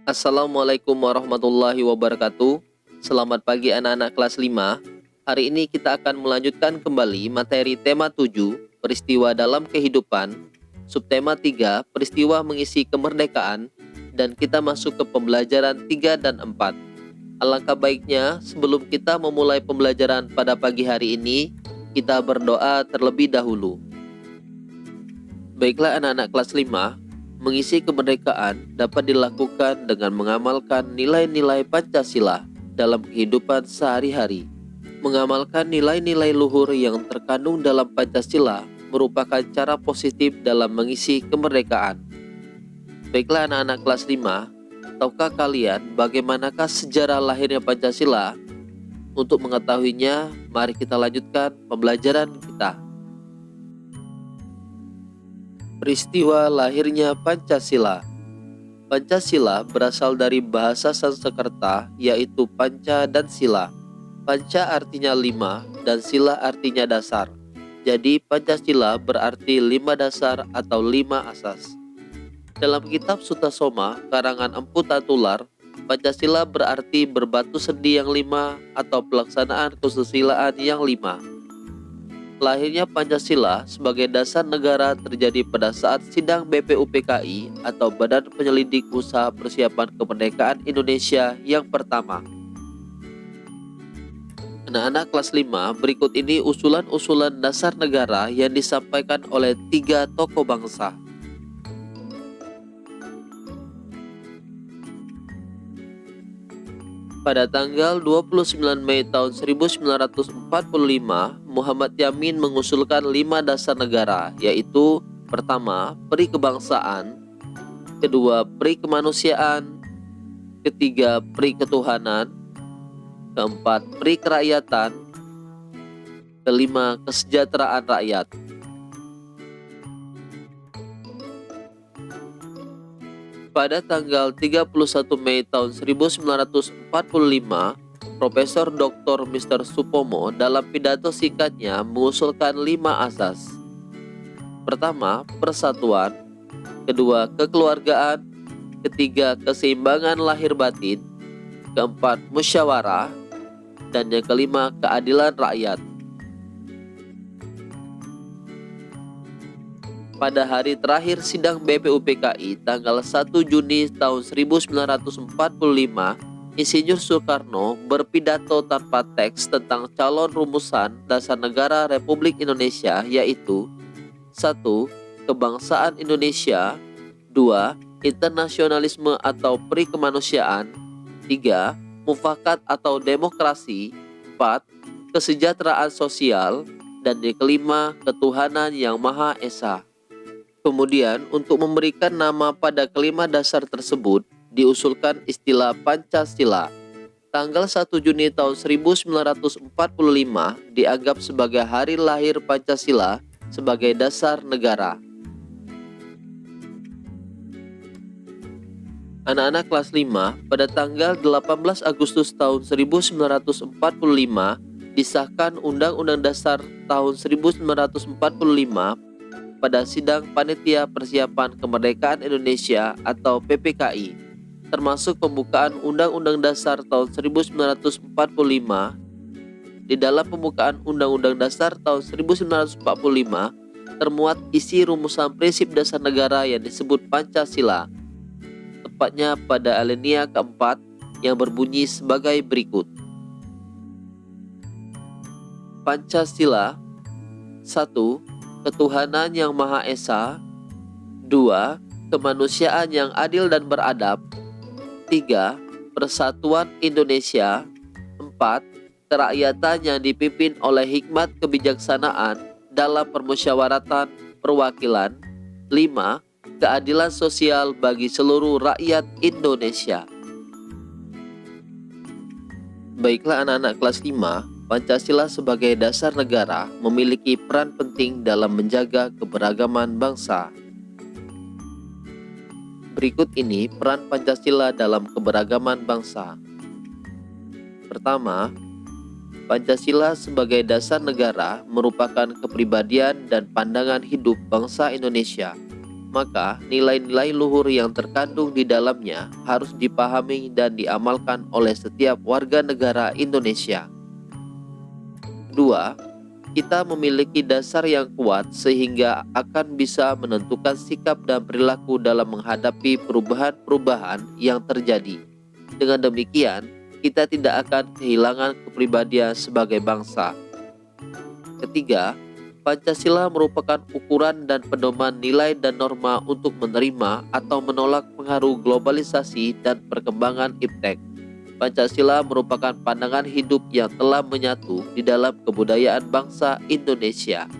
Assalamualaikum warahmatullahi wabarakatuh. Selamat pagi anak-anak kelas 5. Hari ini kita akan melanjutkan kembali materi tema 7, peristiwa dalam kehidupan, subtema 3, peristiwa mengisi kemerdekaan, dan kita masuk ke pembelajaran 3 dan 4. Alangkah baiknya sebelum kita memulai pembelajaran pada pagi hari ini, kita berdoa terlebih dahulu. Baiklah anak-anak kelas 5, mengisi kemerdekaan dapat dilakukan dengan mengamalkan nilai-nilai Pancasila dalam kehidupan sehari-hari. Mengamalkan nilai-nilai luhur yang terkandung dalam Pancasila merupakan cara positif dalam mengisi kemerdekaan. Baiklah anak-anak kelas 5, tahukah kalian bagaimanakah sejarah lahirnya Pancasila? Untuk mengetahuinya, mari kita lanjutkan pembelajaran kita. Peristiwa lahirnya Pancasila. Pancasila berasal dari bahasa Sanskerta yaitu panca dan sila. Panca artinya 5 dan sila artinya dasar. Jadi Pancasila berarti 5 dasar atau 5 asas. Dalam kitab Sutasoma karangan Empu Tatular, Pancasila berarti berbatu sendi yang 5 atau pelaksanaan kesusilaan yang 5. Lahirnya Pancasila sebagai dasar negara terjadi pada saat sidang BPUPKI atau Badan Penyelidik Usaha Persiapan Kemerdekaan Indonesia yang pertama. Anak-anak kelas 5, berikut ini usulan-usulan dasar negara yang disampaikan oleh 3 tokoh bangsa. Pada tanggal 29 Mei tahun 1945, Muhammad Yamin mengusulkan 5 dasar negara, yaitu pertama, peri kebangsaan, kedua, peri kemanusiaan, ketiga, peri ketuhanan, keempat, peri kerakyatan, kelima, kesejahteraan rakyat. Pada tanggal 31 Mei tahun 1945, Profesor Dr. Mr. Supomo dalam pidato singkatnya mengusulkan 5 asas. Pertama, persatuan, kedua, kekeluargaan, ketiga, keseimbangan lahir batin, keempat, musyawarah, dan yang kelima, keadilan rakyat. Pada hari terakhir sidang BPUPKI tanggal 1 Juni tahun 1945, Insinyur Soekarno berpidato tanpa teks tentang calon rumusan dasar negara Republik Indonesia, yaitu 1. Kebangsaan Indonesia, 2. Internasionalisme atau peri kemanusiaan, 3. Mufakat atau demokrasi, 4. Kesejahteraan sosial, dan yang kelima, ketuhanan yang Maha Esa. Kemudian, untuk memberikan nama pada kelima dasar tersebut, diusulkan istilah Pancasila. Tanggal 1 Juni tahun 1945 dianggap sebagai hari lahir Pancasila sebagai dasar negara. Anak-anak kelas 5, pada tanggal 18 Agustus tahun 1945 disahkan Undang-Undang Dasar tahun 1945 pada sidang Panitia Persiapan Kemerdekaan Indonesia atau PPKI, termasuk pembukaan Undang-Undang Dasar tahun 1945. Di dalam pembukaan Undang-Undang Dasar tahun 1945 termuat isi rumusan prinsip dasar negara yang disebut Pancasila, tepatnya pada alinea keempat yang berbunyi sebagai berikut. Pancasila. 1. Ketuhanan yang Maha Esa. 2. Kemanusiaan yang adil dan beradab. 3. Persatuan Indonesia. 4. Kerakyatan yang dipimpin oleh hikmat kebijaksanaan dalam permusyawaratan perwakilan. 5. Keadilan sosial bagi seluruh rakyat Indonesia. Baiklah anak-anak kelas 5, Pancasila sebagai dasar negara memiliki peran penting dalam menjaga keberagaman bangsa. Berikut ini peran Pancasila dalam keberagaman bangsa. Pertama, Pancasila sebagai dasar negara merupakan kepribadian dan pandangan hidup bangsa Indonesia. maka nilai-nilai luhur yang terkandung di dalamnya harus dipahami dan diamalkan oleh setiap warga negara Indonesia. 2. Kita memiliki dasar yang kuat sehingga akan bisa menentukan sikap dan perilaku dalam menghadapi perubahan-perubahan yang terjadi. Dengan demikian, kita tidak akan kehilangan kepribadian sebagai bangsa. Ketiga, Pancasila merupakan ukuran dan pedoman nilai dan norma untuk menerima atau menolak pengaruh globalisasi dan perkembangan iptek. Pancasila merupakan pandangan hidup yang telah menyatu di dalam kebudayaan bangsa Indonesia.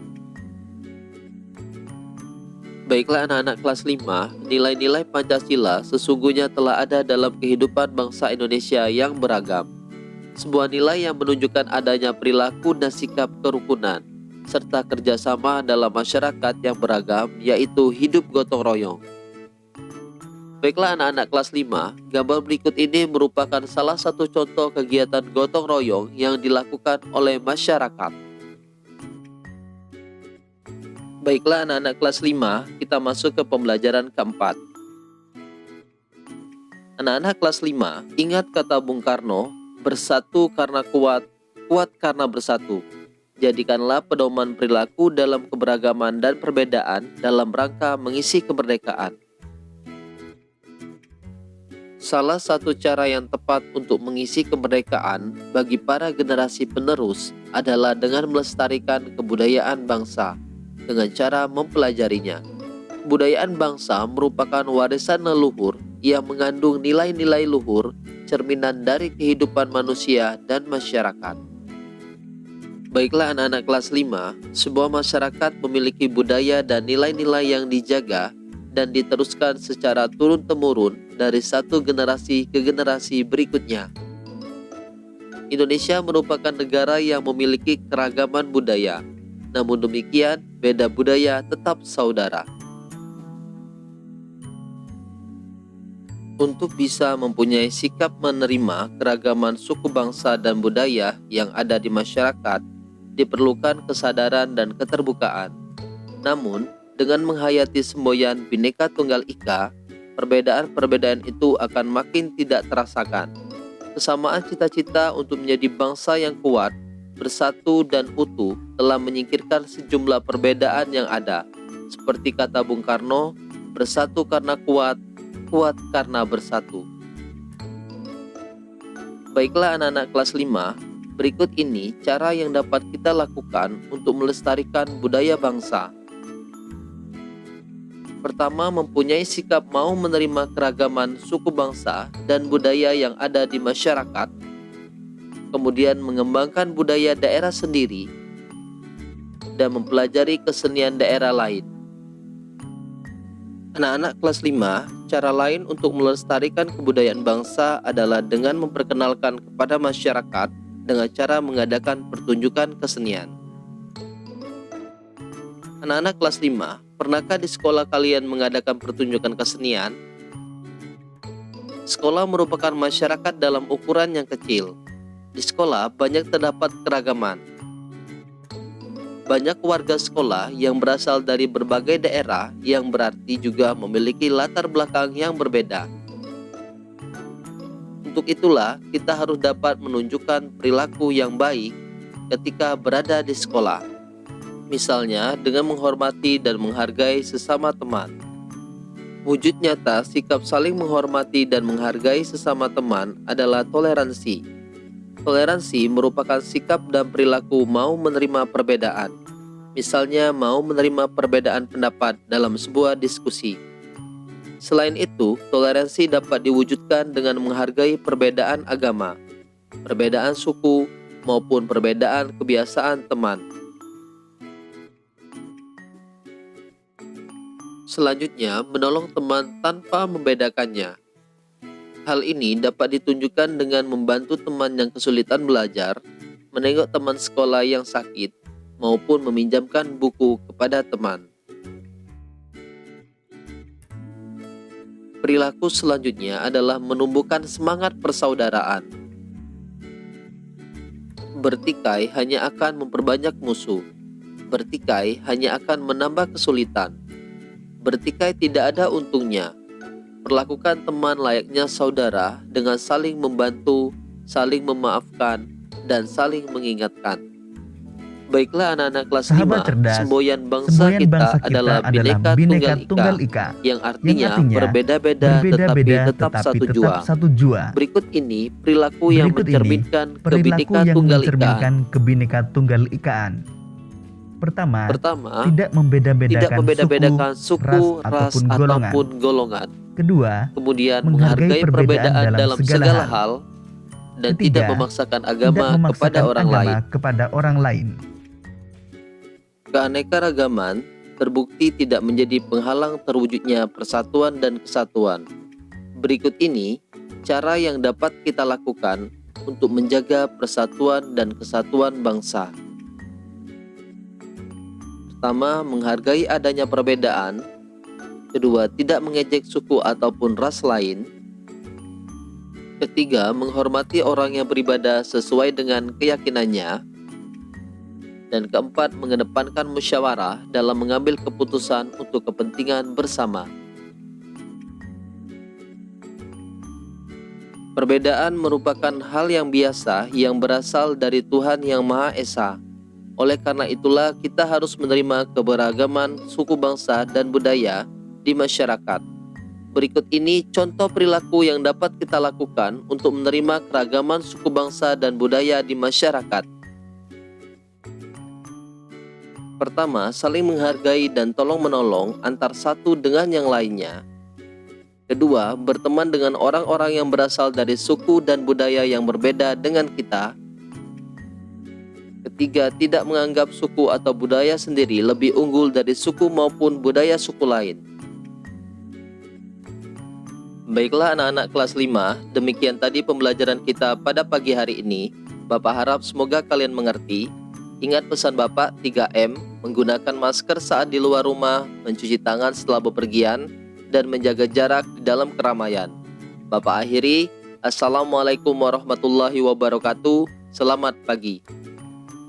Baiklah anak-anak kelas 5, nilai-nilai Pancasila sesungguhnya telah ada dalam kehidupan bangsa Indonesia yang beragam. Sebuah nilai yang menunjukkan adanya perilaku dan sikap kerukunan, serta kerjasama dalam masyarakat yang beragam, yaitu hidup gotong royong. Baiklah anak-anak kelas 5, gambar berikut ini merupakan salah satu contoh kegiatan gotong royong yang dilakukan oleh masyarakat. Baiklah anak-anak kelas 5, kita masuk ke pembelajaran keempat. Anak-anak kelas 5, ingat kata Bung Karno, bersatu karena kuat, kuat karena bersatu. Jadikanlah pedoman perilaku dalam keberagaman dan perbedaan dalam rangka mengisi kemerdekaan. Salah satu cara yang tepat untuk mengisi kemerdekaan bagi para generasi penerus adalah dengan melestarikan kebudayaan bangsa dengan cara mempelajarinya. Kebudayaan bangsa merupakan warisan leluhur yang mengandung nilai-nilai luhur, cerminan dari kehidupan manusia dan masyarakat. Baiklah anak-anak kelas 5, sebuah masyarakat memiliki budaya dan nilai-nilai yang dijaga dan diteruskan secara turun-temurun dari satu generasi ke generasi berikutnya. Indonesia merupakan negara yang memiliki keragaman budaya. Namun demikian, beda budaya tetap saudara. Untuk bisa mempunyai sikap menerima keragaman suku bangsa dan budaya yang ada di masyarakat, diperlukan kesadaran dan keterbukaan. Namun, dengan menghayati semboyan Bhinneka Tunggal Ika, perbedaan-perbedaan itu akan makin tidak terasakan. Kesamaan cita-cita untuk menjadi bangsa yang kuat, bersatu dan utuh telah menyingkirkan sejumlah perbedaan yang ada. Seperti kata Bung Karno, bersatu karena kuat, kuat karena bersatu. Baiklah anak-anak kelas 5, berikut ini cara yang dapat kita lakukan untuk melestarikan budaya bangsa. Pertama, mempunyai sikap mau menerima keragaman suku bangsa dan budaya yang ada di masyarakat. Kemudian mengembangkan budaya daerah sendiri dan mempelajari kesenian daerah lain. Anak-anak kelas 5, cara lain untuk melestarikan kebudayaan bangsa adalah dengan memperkenalkan kepada masyarakat dengan cara mengadakan pertunjukan kesenian. Anak-anak kelas 5, pernahkah di sekolah kalian mengadakan pertunjukan kesenian? Sekolah merupakan masyarakat dalam ukuran yang kecil. Di sekolah banyak terdapat keragaman. Banyak warga sekolah yang berasal dari berbagai daerah yang berarti juga memiliki latar belakang yang berbeda. Untuk itulah kita harus dapat menunjukkan perilaku yang baik ketika berada di sekolah. Misalnya dengan menghormati dan menghargai sesama teman. Wujud nyata sikap saling menghormati dan menghargai sesama teman adalah toleransi. Toleransi merupakan sikap dan perilaku mau menerima perbedaan. Misalnya mau menerima perbedaan pendapat dalam sebuah diskusi. Selain itu, toleransi dapat diwujudkan dengan menghargai perbedaan agama, perbedaan suku, maupun perbedaan kebiasaan teman. Selanjutnya, menolong teman tanpa membedakannya. Hal ini dapat ditunjukkan dengan membantu teman yang kesulitan belajar, menengok teman sekolah yang sakit, maupun meminjamkan buku kepada teman. Perilaku selanjutnya adalah menumbuhkan semangat persaudaraan. Bertikai hanya akan memperbanyak musuh. Bertikai hanya akan menambah kesulitan. bertikai tidak ada untungnya. Perlakukan teman layaknya saudara dengan saling membantu, saling memaafkan, dan saling mengingatkan. Baiklah anak-anak kelas Sahabat 5, cerdas, semboyan bangsa kita adalah Bhinneka Tunggal Ika, yang artinya berbeda-beda tetapi tetap satu jua. Berikut ini perilaku yang mencerminkan Kebhinneka Tunggal Ikaan. Pertama, tidak membeda-bedakan suku, ras, ataupun golongan. Kedua, kemudian menghargai perbedaan dalam segala hal. Dan ketiga, tidak memaksakan agama kepada orang lain. Keanekaragaman terbukti tidak menjadi penghalang terwujudnya persatuan dan kesatuan. Berikut ini cara yang dapat kita lakukan untuk menjaga persatuan dan kesatuan bangsa. Pertama, menghargai adanya perbedaan. Kedua, tidak mengejek suku ataupun ras lain. Ketiga, menghormati orang yang beribadah sesuai dengan keyakinannya. Dan keempat, mengedepankan musyawarah dalam mengambil keputusan untuk kepentingan bersama. Perbedaan merupakan hal yang biasa yang berasal dari Tuhan Yang Maha Esa. Oleh karena itulah kita harus menerima keberagaman suku bangsa dan budaya di masyarakat. Berikut ini contoh perilaku yang dapat kita lakukan untuk menerima keragaman suku bangsa dan budaya di masyarakat. Pertama, saling menghargai dan tolong-menolong antar satu dengan yang lainnya. Kedua, berteman dengan orang-orang yang berasal dari suku dan budaya yang berbeda dengan kita. Ketiga, tidak menganggap suku atau budaya sendiri lebih unggul dari suku maupun budaya suku lain. Baiklah anak-anak kelas 5, demikian tadi pembelajaran kita pada pagi hari ini. Bapak harap semoga kalian mengerti. Ingat pesan Bapak 3M, menggunakan masker saat di luar rumah, mencuci tangan setelah bepergian, dan menjaga jarak di dalam keramaian. Bapak akhiri, Assalamualaikum warahmatullahi wabarakatuh. Selamat pagi.